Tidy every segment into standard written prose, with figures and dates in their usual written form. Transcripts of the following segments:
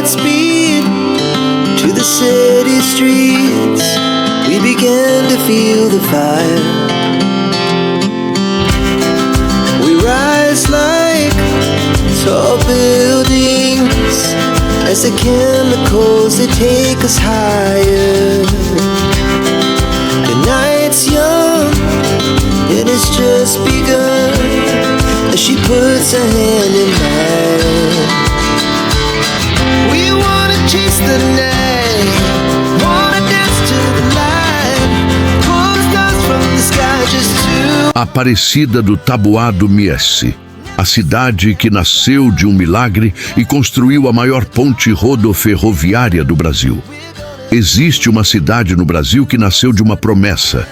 speed to the city streets. We began to feel the fire. We rise like tall buildings as the chemicals, they take us higher. The night's young, it has just begun, as she puts her hand in mine. We wanna chase the night, wanna dance to the light, pull the stars from the sky just to... Aparecida do Taboado Miesse, a cidade que nasceu de um milagre e construiu a maior ponte rodoferroviária do Brasil. Existe uma cidade no Brasil que nasceu de uma promessa.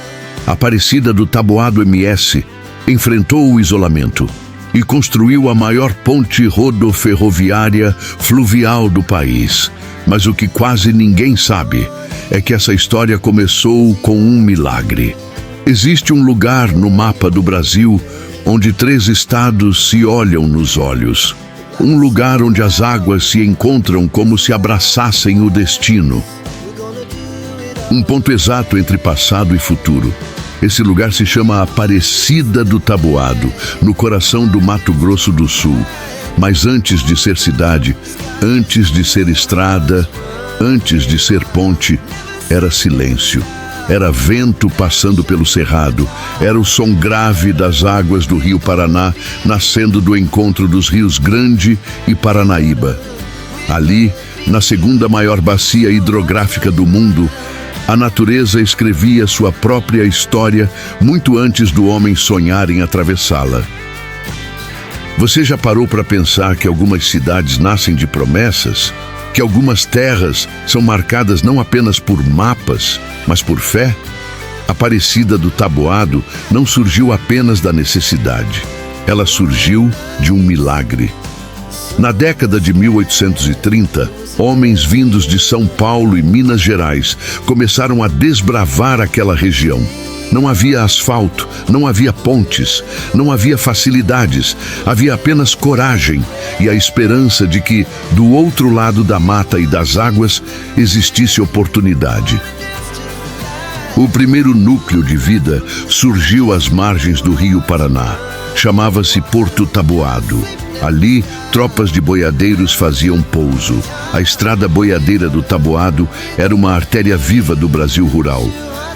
Aparecida do Taboado MS enfrentou o isolamento e construiu a maior ponte rodoferroviária fluvial do país. Mas o que quase ninguém sabe é que essa história começou com um milagre. Existe um lugar no mapa do Brasil onde 3 estados se olham nos olhos. Um lugar onde as águas se encontram como se abraçassem o destino. Um ponto exato entre passado e futuro. Esse lugar se chama Aparecida do Taboado, no coração do Mato Grosso do Sul. Mas antes de ser cidade, antes de ser estrada, antes de ser ponte, era silêncio. Era vento passando pelo cerrado, era o som grave das águas do Rio Paraná, nascendo do encontro dos rios Grande e Paranaíba. Ali, na segunda maior bacia hidrográfica do mundo, a natureza escrevia sua própria história muito antes do homem sonhar em atravessá-la. Você já parou para pensar que algumas cidades nascem de promessas? Que algumas terras são marcadas não apenas por mapas, mas por fé? Aparecida do Taboado não surgiu apenas da necessidade. Ela surgiu de um milagre. Na década de 1830, homens vindos de São Paulo e Minas Gerais começaram a desbravar aquela região. Não havia asfalto, não havia pontes, não havia facilidades, havia apenas coragem e a esperança de que, do outro lado da mata e das águas, existisse oportunidade. O primeiro núcleo de vida surgiu às margens do Rio Paraná. Chamava-se Porto Taboado. Ali, tropas de boiadeiros faziam pouso. A estrada boiadeira do Taboado era uma artéria viva do Brasil rural.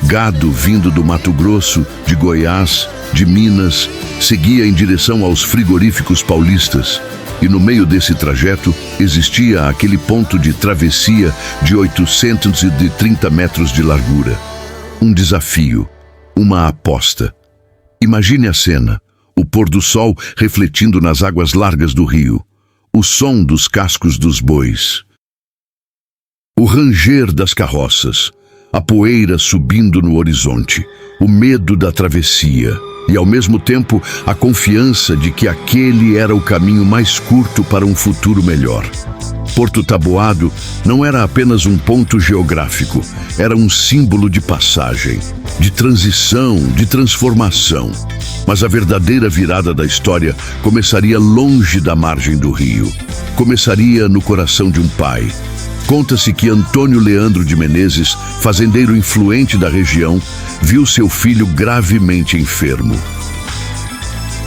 Gado vindo do Mato Grosso, de Goiás, de Minas, seguia em direção aos frigoríficos paulistas. E no meio desse trajeto existia aquele ponto de travessia de 830 metros de largura. Um desafio, uma aposta. Imagine a cena, o pôr do sol refletindo nas águas largas do rio, o som dos cascos dos bois, o ranger das carroças, a poeira subindo no horizonte, o medo da travessia e, ao mesmo tempo, a confiança de que aquele era o caminho mais curto para um futuro melhor. Porto Taboado não era apenas um ponto geográfico, era um símbolo de passagem, de transição, de transformação. Mas a verdadeira virada da história começaria longe da margem do rio. Começaria no coração de um pai. Conta-se que Antônio Leandro de Menezes, fazendeiro influente da região, viu seu filho gravemente enfermo.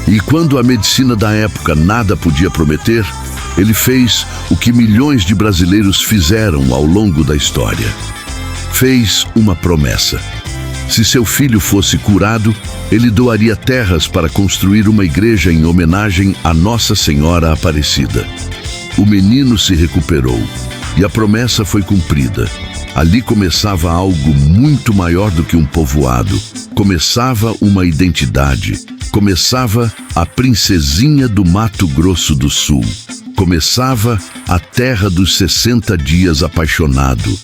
E quando a medicina da época nada podia prometer, ele fez o que milhões de brasileiros fizeram ao longo da história. Fez uma promessa. Se seu filho fosse curado, ele doaria terras para construir uma igreja em homenagem a Nossa Senhora Aparecida. O menino se recuperou e a promessa foi cumprida. Ali começava algo muito maior do que um povoado. Começava uma identidade. Começava a princesinha do Mato Grosso do Sul. Começava a terra dos 60 dias apaixonado.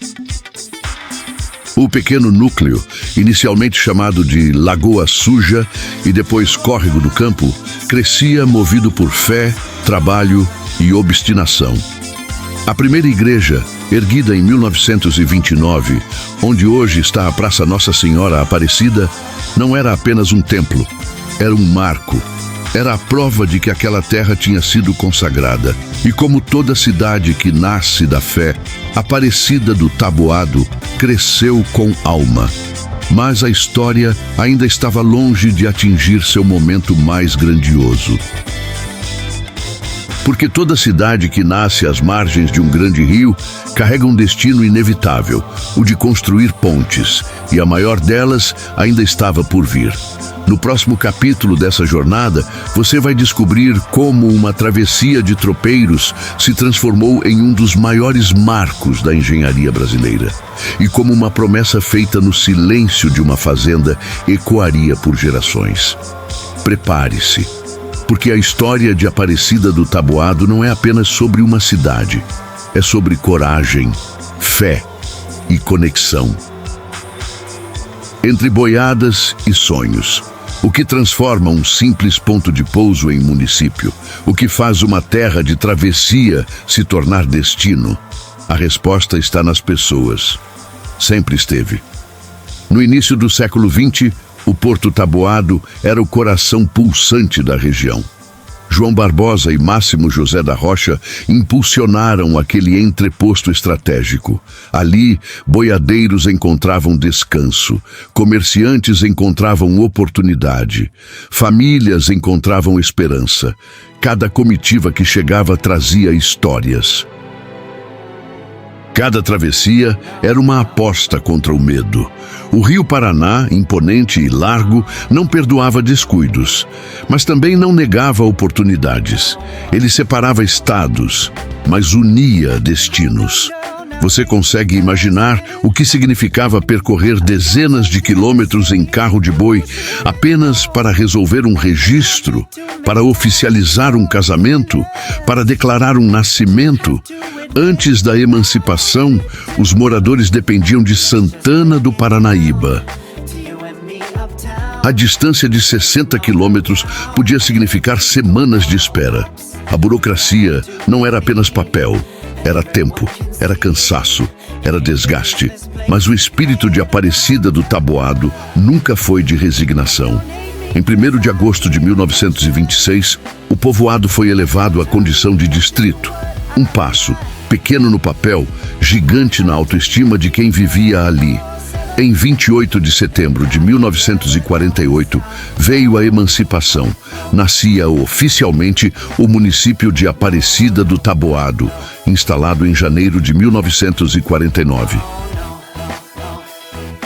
O pequeno núcleo, inicialmente chamado de Lagoa Suja e depois Córrego do Campo, crescia movido por fé, trabalho e obstinação. A primeira igreja, erguida em 1929, onde hoje está a Praça Nossa Senhora Aparecida, não era apenas um templo, era um marco. Era a prova de que aquela terra tinha sido consagrada. E como toda cidade que nasce da fé, Aparecida do Taboado cresceu com alma. Mas a história ainda estava longe de atingir seu momento mais grandioso. Porque toda cidade que nasce às margens de um grande rio carrega um destino inevitável, o de construir pontes, e a maior delas ainda estava por vir. No próximo capítulo dessa jornada, você vai descobrir como uma travessia de tropeiros se transformou em um dos maiores marcos da engenharia brasileira. E como uma promessa feita no silêncio de uma fazenda ecoaria por gerações. Prepare-se, porque a história de Aparecida do Taboado não é apenas sobre uma cidade. É sobre coragem, fé e conexão. Entre boiadas e sonhos. O que transforma um simples ponto de pouso em município? O que faz uma terra de travessia se tornar destino? A resposta está nas pessoas. Sempre esteve. No início do século XX, o Porto Taboado era o coração pulsante da região. João Barbosa e Máximo José da Rocha impulsionaram aquele entreposto estratégico. Ali, boiadeiros encontravam descanso, comerciantes encontravam oportunidade, famílias encontravam esperança. Cada comitiva que chegava trazia histórias. Cada travessia era uma aposta contra o medo. O Rio Paraná, imponente e largo, não perdoava descuidos, mas também não negava oportunidades. Ele separava estados, mas unia destinos. Você consegue imaginar o que significava percorrer dezenas de quilômetros em carro de boi apenas para resolver um registro, para oficializar um casamento, para declarar um nascimento? Antes da emancipação, os moradores dependiam de Santana do Paranaíba. A distância de 60 quilômetros podia significar semanas de espera. A burocracia não era apenas papel. Era tempo, era cansaço, era desgaste. Mas o espírito de Aparecida do Taboado nunca foi de resignação. Em 1º de agosto de 1926, o povoado foi elevado à condição de distrito. Um passo, pequeno no papel, gigante na autoestima de quem vivia ali. Em 28 de setembro de 1948, veio a emancipação. Nascia oficialmente o município de Aparecida do Taboado, instalado em janeiro de 1949.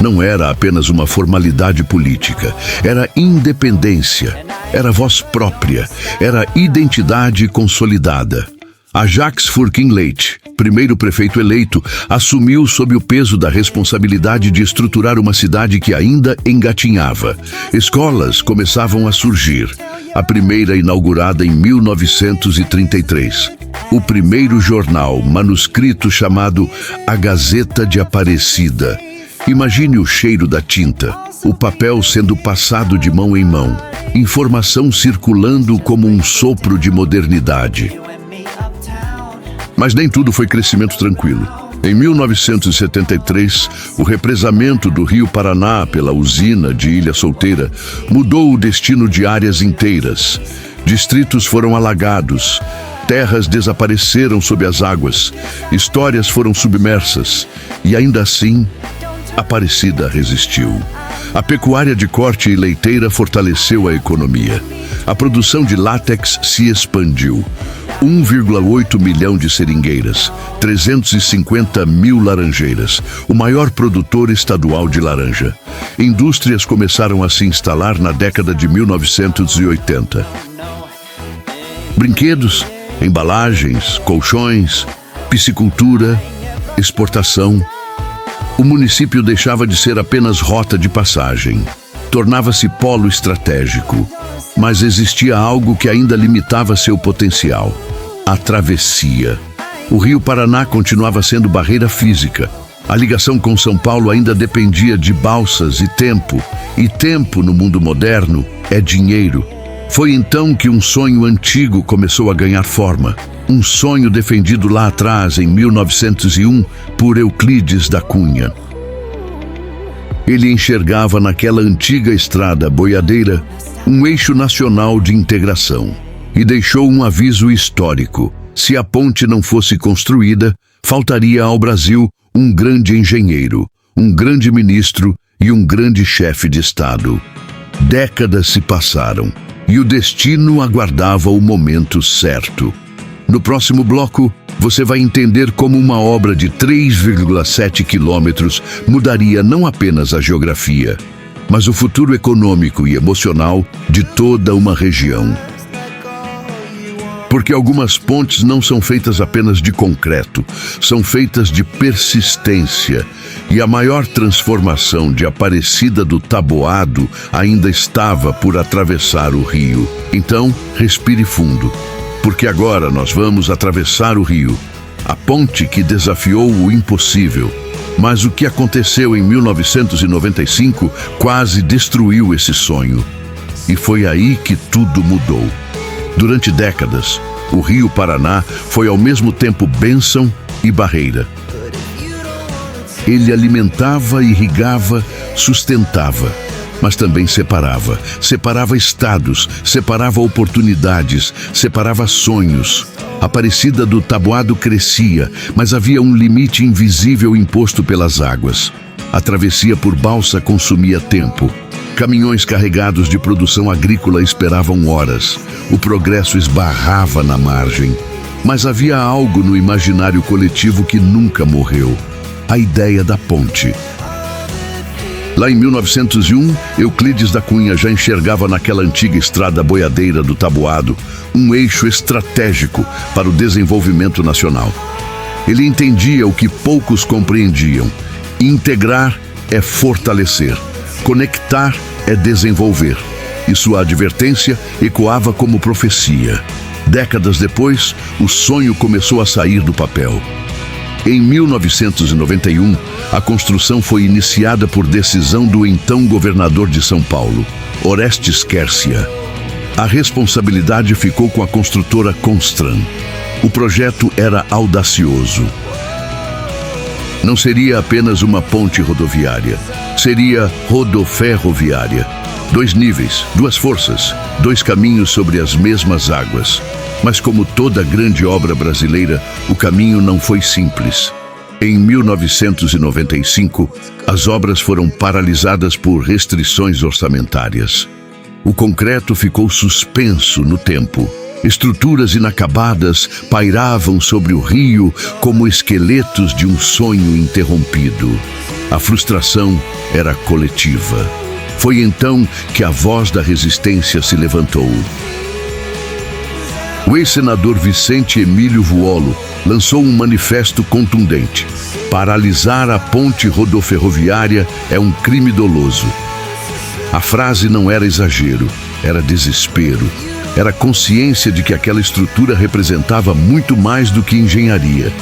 Não era apenas uma formalidade política, era independência, era voz própria, era identidade consolidada. Ajax Furquim Leite, primeiro prefeito eleito, assumiu sob o peso da responsabilidade de estruturar uma cidade que ainda engatinhava. Escolas começavam a surgir. A primeira inaugurada em 1933. O primeiro jornal manuscrito chamado A Gazeta de Aparecida. Imagine o cheiro da tinta, o papel sendo passado de mão em mão, informação circulando como um sopro de modernidade. Mas nem tudo foi crescimento tranquilo. Em 1973, o represamento do Rio Paraná pela usina de Ilha Solteira mudou o destino de áreas inteiras. Distritos foram alagados, terras desapareceram sob as águas, histórias foram submersas e ainda assim, Aparecida resistiu. A pecuária de corte e leiteira fortaleceu a economia. A produção de látex se expandiu. 1,8 milhão de seringueiras, 350 mil laranjeiras, o maior produtor estadual de laranja. Indústrias começaram a se instalar na década de 1980. Brinquedos, embalagens, colchões, piscicultura, exportação. O município deixava de ser apenas rota de passagem. Tornava-se polo estratégico. Mas existia algo que ainda limitava seu potencial: a travessia. O Rio Paraná continuava sendo barreira física. A ligação com São Paulo ainda dependia de balsas e tempo no mundo moderno é dinheiro. Foi então que um sonho antigo começou a ganhar forma. Um sonho defendido lá atrás, em 1901, por Euclides da Cunha. Ele enxergava naquela antiga estrada boiadeira um eixo nacional de integração e deixou um aviso histórico. Se a ponte não fosse construída, faltaria ao Brasil um grande engenheiro, um grande ministro e um grande chefe de Estado. Décadas se passaram e o destino aguardava o momento certo. No próximo bloco, você vai entender como uma obra de 3,7 quilômetros mudaria não apenas a geografia, mas o futuro econômico e emocional de toda uma região. Porque algumas pontes não são feitas apenas de concreto, são feitas de persistência. E a maior transformação de Aparecida do Taboado ainda estava por atravessar o rio. Então, respire fundo, porque agora nós vamos atravessar o rio. A ponte que desafiou o impossível. Mas o que aconteceu em 1995 quase destruiu esse sonho. E foi aí que tudo mudou. Durante décadas, o Rio Paraná foi ao mesmo tempo bênção e barreira. Ele alimentava, irrigava, sustentava, mas também separava. Separava estados, separava oportunidades, separava sonhos. A Aparecida do Taboado crescia, mas havia um limite invisível imposto pelas águas. A travessia por balsa consumia tempo. Caminhões carregados de produção agrícola esperavam horas. O progresso esbarrava na margem. Mas havia algo no imaginário coletivo que nunca morreu: a ideia da ponte. Lá em 1901, Euclides da Cunha já enxergava naquela antiga estrada boiadeira do Taboado um eixo estratégico para o desenvolvimento nacional. Ele entendia o que poucos compreendiam: integrar é fortalecer, conectar é desenvolver. E sua advertência ecoava como profecia. Décadas depois, o sonho começou a sair do papel. Em 1991, a construção foi iniciada por decisão do então governador de São Paulo, Orestes Quércia. A responsabilidade ficou com a construtora Constran. O projeto era audacioso. Não seria apenas uma ponte rodoviária, seria rodoferroviária. 2 níveis, 2 forças, 2 caminhos sobre as mesmas águas. Mas como toda grande obra brasileira, o caminho não foi simples. Em 1995, as obras foram paralisadas por restrições orçamentárias. O concreto ficou suspenso no tempo. Estruturas inacabadas pairavam sobre o rio como esqueletos de um sonho interrompido. A frustração era coletiva. Foi então que a voz da resistência se levantou. O ex-senador Vicente Emílio Vuolo lançou um manifesto contundente: paralisar a ponte rodoferroviária é um crime doloso. A frase não era exagero, era desespero. Era consciência de que aquela estrutura representava muito mais do que engenharia.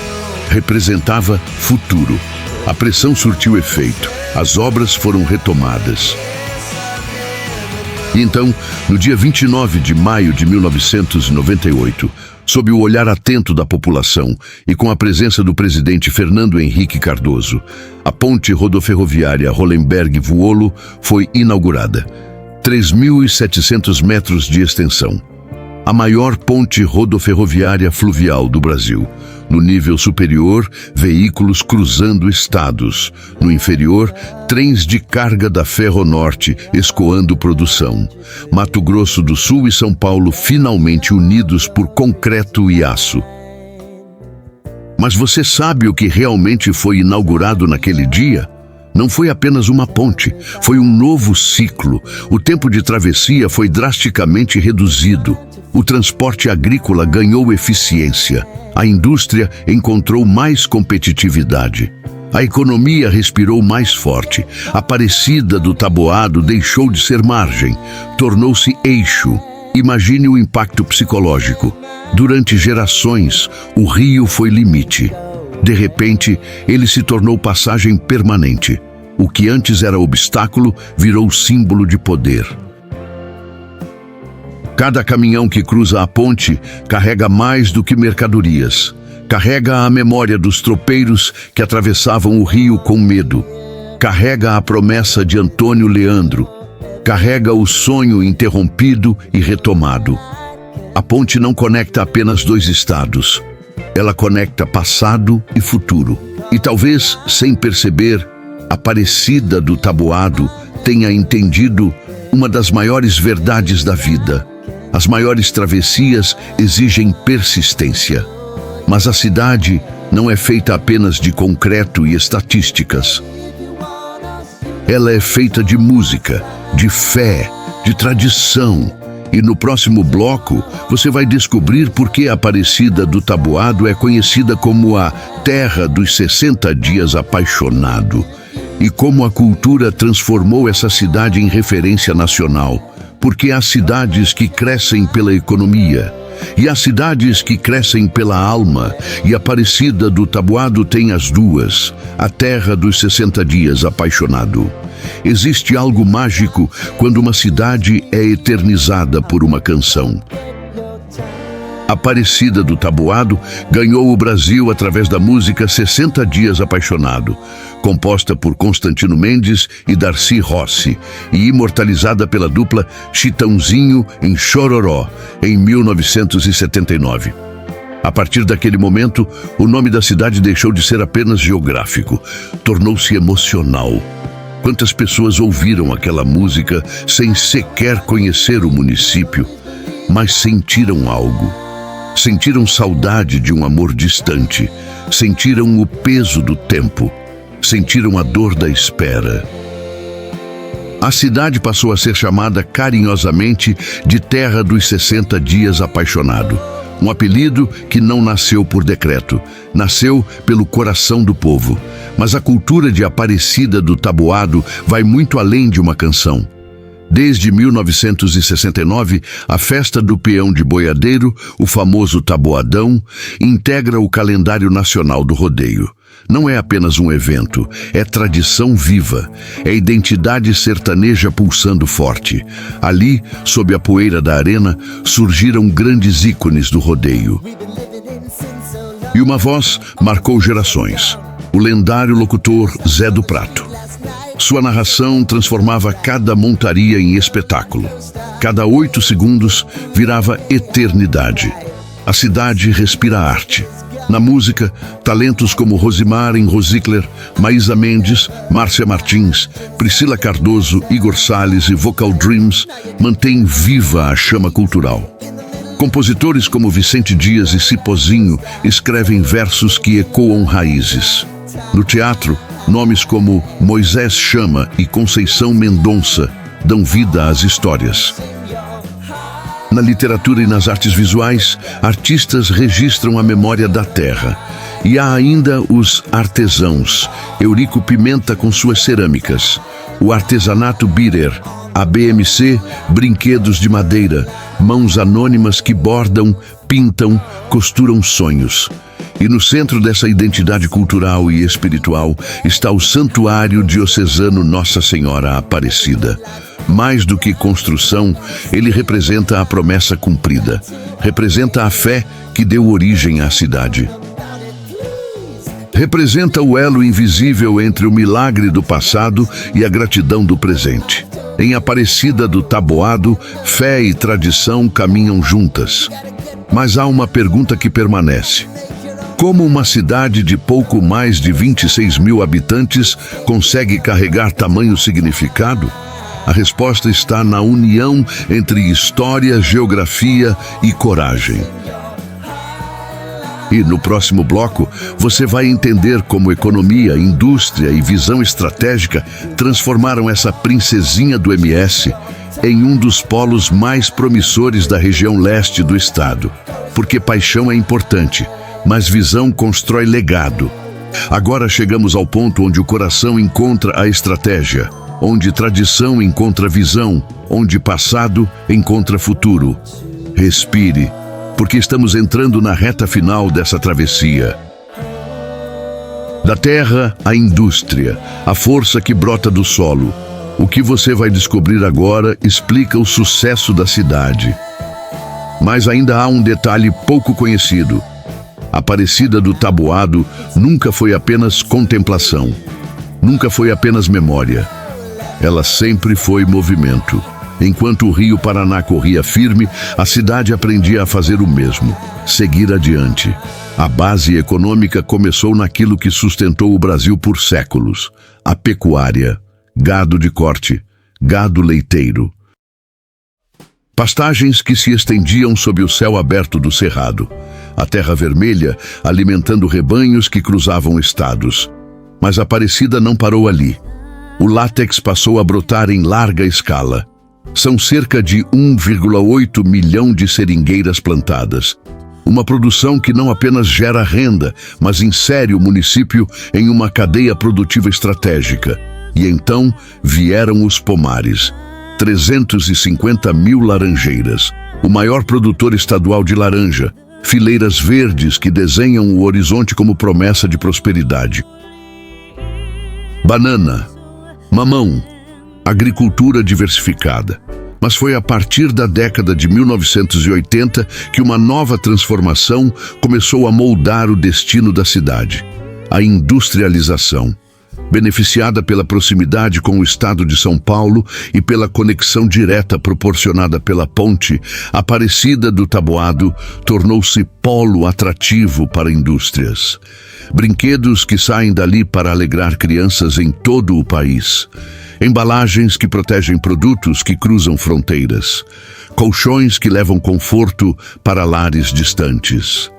Representava futuro. A pressão surtiu efeito. As obras foram retomadas. E então, no dia 29 de maio de 1998, sob o olhar atento da população e com a presença do presidente Fernando Henrique Cardoso, a ponte rodoferroviária Hollenberg-Vuolo foi inaugurada. 3.700 metros de extensão. A maior ponte rodoferroviária fluvial do Brasil. No nível superior, veículos cruzando estados. No inferior, trens de carga da Ferronorte escoando produção. Mato Grosso do Sul e São Paulo finalmente unidos por concreto e aço. Mas você sabe o que realmente foi inaugurado naquele dia? Não foi apenas uma ponte, foi um novo ciclo. O tempo de travessia foi drasticamente reduzido. O transporte agrícola ganhou eficiência. A indústria encontrou mais competitividade. A economia respirou mais forte. A Aparecida do Taboado deixou de ser margem, tornou-se eixo. Imagine o impacto psicológico. Durante gerações, o rio foi limite. De repente, ele se tornou passagem permanente. O que antes era obstáculo virou símbolo de poder. Cada caminhão que cruza a ponte carrega mais do que mercadorias. Carrega a memória dos tropeiros que atravessavam o rio com medo. carrega a promessa de Antônio Leandro, carrega o sonho interrompido e retomado. A ponte não conecta apenas dois estados, ela conecta passado e futuro. E talvez, sem perceber, Aparecida do Taboado tenha entendido uma das maiores verdades da vida. As maiores travessias exigem persistência. Mas a cidade não é feita apenas de concreto e estatísticas. Ela é feita de música, de fé, de tradição. E no próximo bloco, você vai descobrir por que a Aparecida do Taboado é conhecida como a Terra dos 60 Dias Apaixonado. E como a cultura transformou essa cidade em referência nacional. Porque há cidades que crescem pela economia, e há cidades que crescem pela alma, e a Aparecida do Taboado tem as duas, a Terra dos 60 Dias Apaixonado. Existe algo mágico quando uma cidade é eternizada por uma canção. A Aparecida do Taboado ganhou o Brasil através da música 60 Dias Apaixonado, composta por Constantino Mendes e Darcy Rossi, e imortalizada pela dupla Chitãozinho em Chororó, em 1979. A partir daquele momento, o nome da cidade deixou de ser apenas geográfico, tornou-se emocional. Quantas pessoas ouviram aquela música sem sequer conhecer o município, mas sentiram algo. Sentiram saudade de um amor distante, sentiram o peso do tempo, sentiram a dor da espera. A cidade passou a ser chamada carinhosamente de Terra dos 60 Dias Apaixonado. Um apelido que não nasceu por decreto, nasceu pelo coração do povo. Mas a cultura de Aparecida do Taboado vai muito além de uma canção. Desde 1969, a festa do peão de boiadeiro, o famoso taboadão, integra o calendário nacional do rodeio. Não é apenas um evento, é tradição viva, é identidade sertaneja pulsando forte. Ali, sob a poeira da arena, surgiram grandes ícones do rodeio. E uma voz marcou gerações, o lendário locutor Zé do Prato. Sua narração transformava cada montaria em espetáculo. Cada 8 segundos virava eternidade. A cidade respira arte. Na música, talentos como Rosimar Rosicler, Maísa Mendes, Márcia Martins, Priscila Cardoso, Igor Salles e Vocal Dreams mantêm viva a chama cultural. Compositores como Vicente Dias e Cipozinho escrevem versos que ecoam raízes. No teatro, nomes como Moisés Chama e Conceição Mendonça dão vida às histórias. Na literatura e nas artes visuais, artistas registram a memória da terra. E há ainda os artesãos, Eurico Pimenta com suas cerâmicas, o artesanato Birer, a BMC, brinquedos de madeira, mãos anônimas que bordam, pintam, costuram sonhos. E no centro dessa identidade cultural e espiritual está o Santuário Diocesano Nossa Senhora Aparecida. Mais do que construção, ele representa a promessa cumprida, representa a fé que deu origem à cidade. Representa o elo invisível entre o milagre do passado e a gratidão do presente. Em Aparecida do Taboado, fé e tradição caminham juntas. Mas há uma pergunta que permanece. Como uma cidade de pouco mais de 26 mil habitantes consegue carregar tamanho significado? A resposta está na união entre história, geografia e coragem. E no próximo bloco, você vai entender como economia, indústria e visão estratégica transformaram essa princesinha do MS em um dos polos mais promissores da região leste do estado. Porque paixão é importante, mas visão constrói legado. Agora chegamos ao ponto onde o coração encontra a estratégia, onde tradição encontra visão, onde passado encontra futuro. Respire, porque estamos entrando na reta final dessa travessia. Da terra à indústria, a força que brota do solo. O que você vai descobrir agora explica o sucesso da cidade. Mas ainda há um detalhe pouco conhecido. A Aparecida do Taboado nunca foi apenas contemplação. nunca foi apenas memória. Ela sempre foi movimento. Enquanto o Rio Paraná corria firme, a cidade aprendia a fazer o mesmo, seguir adiante. A base econômica começou naquilo que sustentou o Brasil por séculos: a pecuária, gado de corte, gado leiteiro. Pastagens que se estendiam sob o céu aberto do cerrado. A terra vermelha alimentando rebanhos que cruzavam estados. Mas Aparecida não parou ali. O látex passou a brotar em larga escala. São cerca de 1,8 milhão de seringueiras plantadas. Uma produção que não apenas gera renda, mas insere o município em uma cadeia produtiva estratégica. E então vieram os pomares. 350 mil laranjeiras, o maior produtor estadual de laranja, fileiras verdes que desenham o horizonte como promessa de prosperidade. Banana, mamão, agricultura diversificada. Mas foi a partir da década de 1980 que uma nova transformação começou a moldar o destino da cidade: a industrialização. Beneficiada pela proximidade com o estado de São Paulo e pela conexão direta proporcionada pela ponte, Aparecida do Taboado tornou-se polo atrativo para indústrias. Brinquedos que saem dali para alegrar crianças em todo o país. Embalagens que protegem produtos que cruzam fronteiras. Colchões que levam conforto para lares distantes.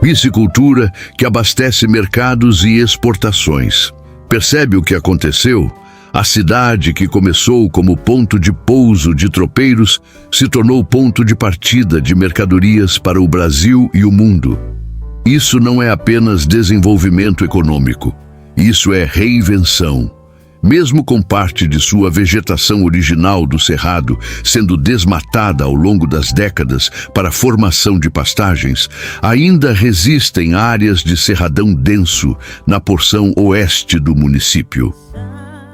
Piscicultura que abastece mercados e exportações. Percebe o que aconteceu? A cidade que começou como ponto de pouso de tropeiros se tornou ponto de partida de mercadorias para o Brasil e o mundo. Isso não é apenas desenvolvimento econômico. Isso é reinvenção. Mesmo com parte de sua vegetação original do cerrado sendo desmatada ao longo das décadas para a formação de pastagens, ainda resistem áreas de cerradão denso na porção oeste do município.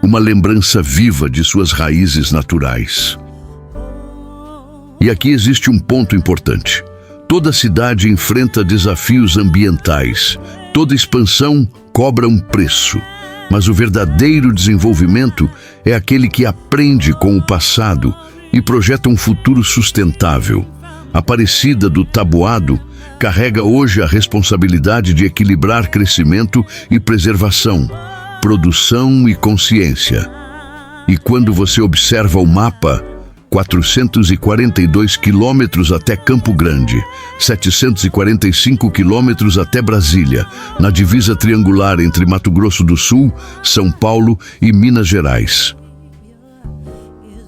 Uma lembrança viva de suas raízes naturais. E aqui existe um ponto importante. Toda cidade enfrenta desafios ambientais. Toda expansão cobra um preço. Mas o verdadeiro desenvolvimento é aquele que aprende com o passado e projeta um futuro sustentável. Aparecida do Taboado carrega hoje a responsabilidade de equilibrar crescimento e preservação, produção e consciência. E quando você observa o mapa, 442 quilômetros até Campo Grande, 745 quilômetros até Brasília, na divisa triangular entre Mato Grosso do Sul, São Paulo e Minas Gerais.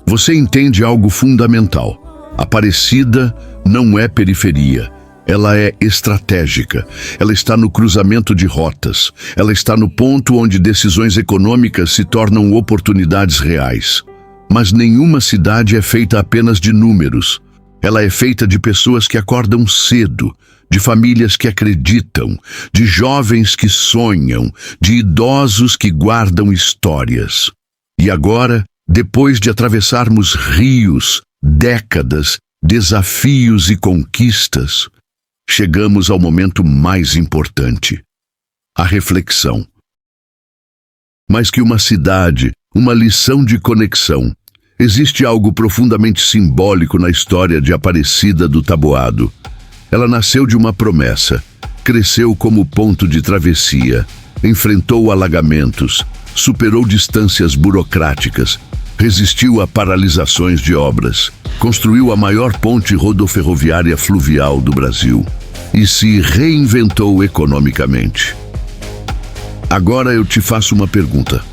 Você entende algo fundamental. Aparecida não é periferia. Ela é estratégica. Ela está no cruzamento de rotas. Ela está no ponto onde decisões econômicas se tornam oportunidades reais. Mas nenhuma cidade é feita apenas de números. Ela é feita de pessoas que acordam cedo, de famílias que acreditam, de jovens que sonham, de idosos que guardam histórias. E agora, depois de atravessarmos rios, décadas, desafios e conquistas, chegamos ao momento mais importante: a reflexão. Mais que uma cidade, uma lição de conexão. Existe algo profundamente simbólico na história de Aparecida do Taboado. Ela nasceu de uma promessa, cresceu como ponto de travessia, enfrentou alagamentos, superou distâncias burocráticas, resistiu a paralisações de obras, construiu a maior ponte rodoferroviária fluvial do Brasil e se reinventou economicamente. Agora eu te faço uma pergunta.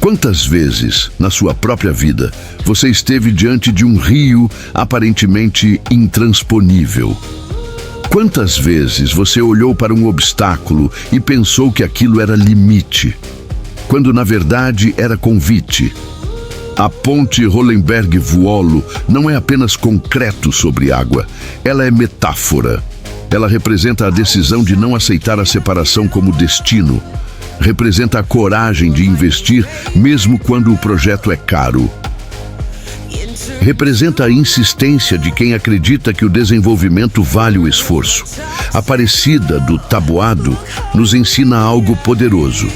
Quantas vezes, na sua própria vida, você esteve diante de um rio aparentemente intransponível? Quantas vezes você olhou para um obstáculo e pensou que aquilo era limite, quando na verdade era convite? A ponte Rolenberg-Vuolo não é apenas concreto sobre água, ela é metáfora. Ela representa a decisão de não aceitar a separação como destino. Representa a coragem de investir mesmo quando o projeto é caro. Representa a insistência de quem acredita que o desenvolvimento vale o esforço. Aparecida do Taboado nos ensina algo poderoso.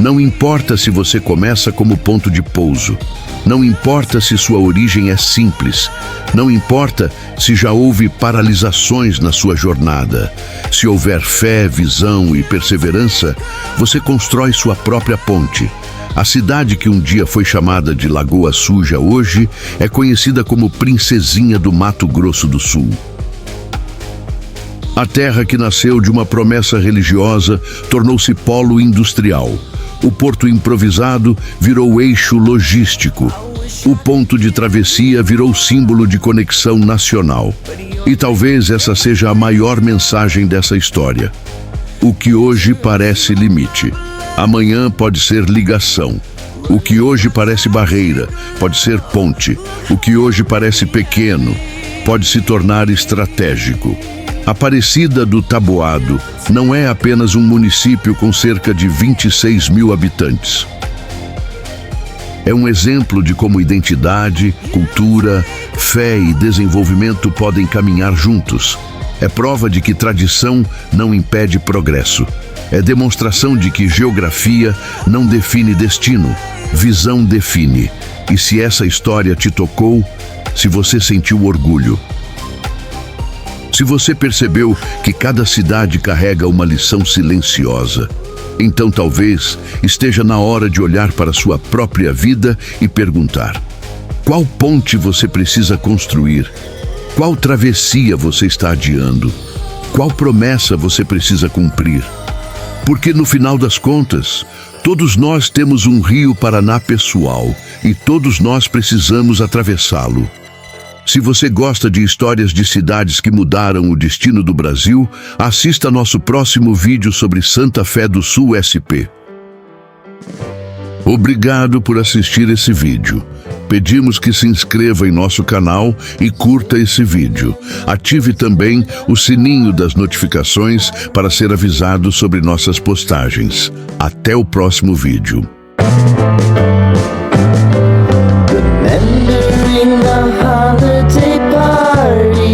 Não importa se você começa como ponto de pouso. Não importa se sua origem é simples. Não importa se já houve paralisações na sua jornada. Se houver fé, visão e perseverança, você constrói sua própria ponte. A cidade que um dia foi chamada de Lagoa Suja hoje é conhecida como Princesinha do Mato Grosso do Sul. A terra que nasceu de uma promessa religiosa tornou-se polo industrial. O porto improvisado virou eixo logístico. O ponto de travessia virou símbolo de conexão nacional. E talvez essa seja a maior mensagem dessa história. O que hoje parece limite, amanhã pode ser ligação. O que hoje parece barreira, pode ser ponte. O que hoje parece pequeno, pode se tornar estratégico. Aparecida do Taboado não é apenas um município com cerca de 26 mil habitantes. É um exemplo de como identidade, cultura, fé e desenvolvimento podem caminhar juntos. É prova de que tradição não impede progresso. É demonstração de que geografia não define destino, visão define. E se essa história te tocou, se você sentiu orgulho, se você percebeu que cada cidade carrega uma lição silenciosa, então talvez esteja na hora de olhar para sua própria vida e perguntar: qual ponte você precisa construir? Qual travessia você está adiando? Qual promessa você precisa cumprir? Porque no final das contas, todos nós temos um rio Paraná pessoal e todos nós precisamos atravessá-lo. Se você gosta de histórias de cidades que mudaram o destino do Brasil, assista nosso próximo vídeo sobre Santa Fé do Sul SP. Obrigado por assistir esse vídeo. Pedimos que se inscreva em nosso canal e curta esse vídeo. Ative também o sininho das notificações para ser avisado sobre nossas postagens. Até o próximo vídeo. Remembering the holiday party